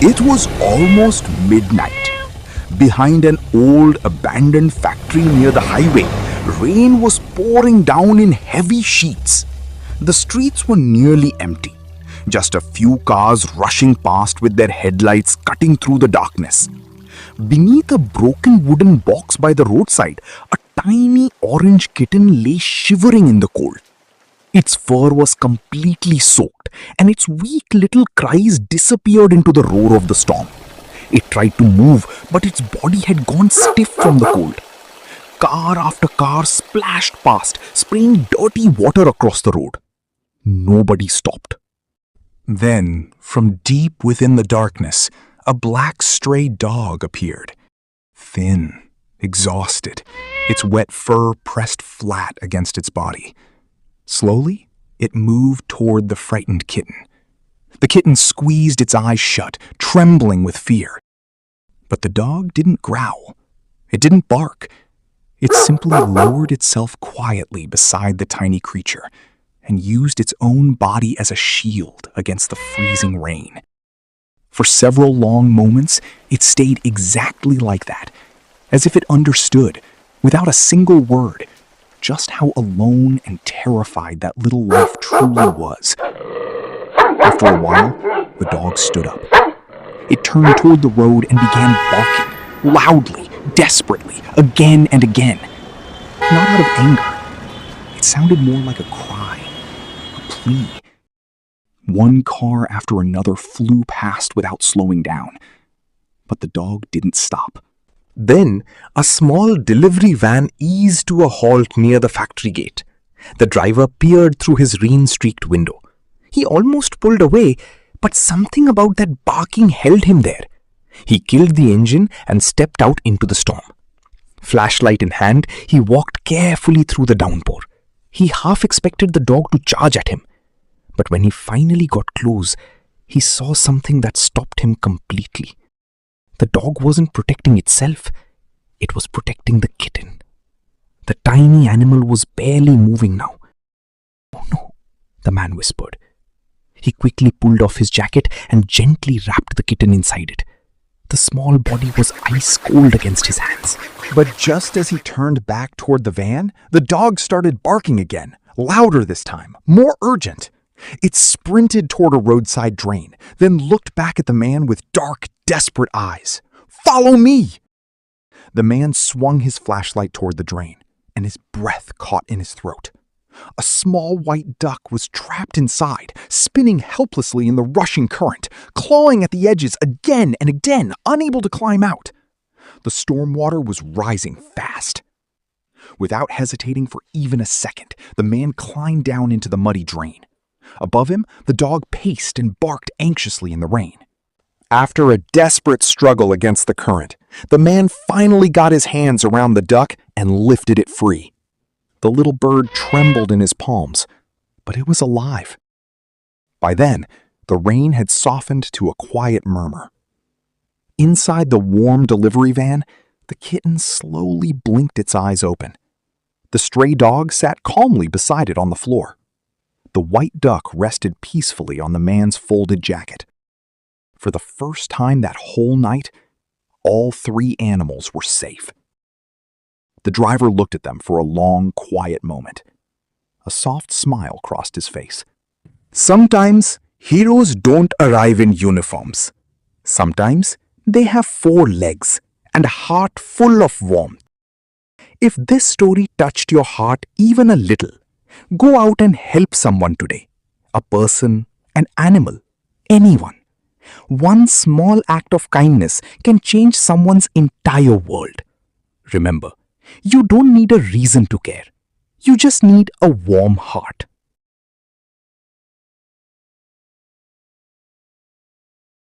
It was almost midnight. Behind an old abandoned factory near the highway, rain was pouring down in heavy sheets. The streets were nearly empty. Just a few cars rushing past with their headlights cutting through the darkness. Beneath a broken wooden box by the roadside, a tiny orange kitten lay shivering in the cold. Its fur was completely soaked, and its weak little cries disappeared into the roar of the storm. It tried to move, but its body had gone stiff from the cold. Car after car splashed past, spraying dirty water across the road. Nobody stopped. Then, from deep within the darkness, a black stray dog appeared. Thin, exhausted, its wet fur pressed flat against its body. Slowly, it moved toward the frightened kitten. The kitten squeezed its eyes shut, trembling with fear. But the dog didn't growl. It didn't bark. It simply lowered itself quietly beside the tiny creature and used its own body as a shield against the freezing rain. For several long moments, it stayed exactly like that, as if it understood, without a single word, just how alone and terrified that little life truly was. After a while, the dog stood up. It turned toward the road and began barking, loudly, desperately, again and again. Not out of anger. It sounded more like a cry, a plea. One car after another flew past without slowing down, but the dog didn't stop. Then a small delivery van eased to a halt near the factory gate. The driver peered through his rain-streaked window. He almost pulled away, but something about that barking held him there. He killed the engine and stepped out into the storm. Flashlight in hand, he walked carefully through the downpour. He half expected the dog to charge at him. But when he finally got close, he saw something that stopped him completely. The dog wasn't protecting itself. It was protecting the kitten. The tiny animal was barely moving now. "Oh no," the man whispered. He quickly pulled off his jacket and gently wrapped the kitten inside it. The small body was ice cold against his hands. But just as he turned back toward the van, the dog started barking again, louder this time, more urgent. It sprinted toward a roadside drain, then looked back at the man with dark, desperate eyes. "Follow me!" The man swung his flashlight toward the drain, and his breath caught in his throat. A small white duck was trapped inside, spinning helplessly in the rushing current, clawing at the edges again and again, unable to climb out. The storm water was rising fast. Without hesitating for even a second, the man climbed down into the muddy drain. Above him, the dog paced and barked anxiously in the rain. After a desperate struggle against the current, the man finally got his hands around the duck and lifted it free. The little bird trembled in his palms, but it was alive. By then, the rain had softened to a quiet murmur. Inside the warm delivery van, the kitten slowly blinked its eyes open. The stray dog sat calmly beside it on the floor. The white duck rested peacefully on the man's folded jacket. For the first time that whole night, all three animals were safe. The driver looked at them for a long, quiet moment. A soft smile crossed his face. Sometimes heroes don't arrive in uniforms. Sometimes they have 4 legs and a heart full of warmth. If this story touched your heart even a little, go out and help someone today. A person, an animal, anyone. One small act of kindness can change someone's entire world. Remember, you don't need a reason to care. You just need a warm heart.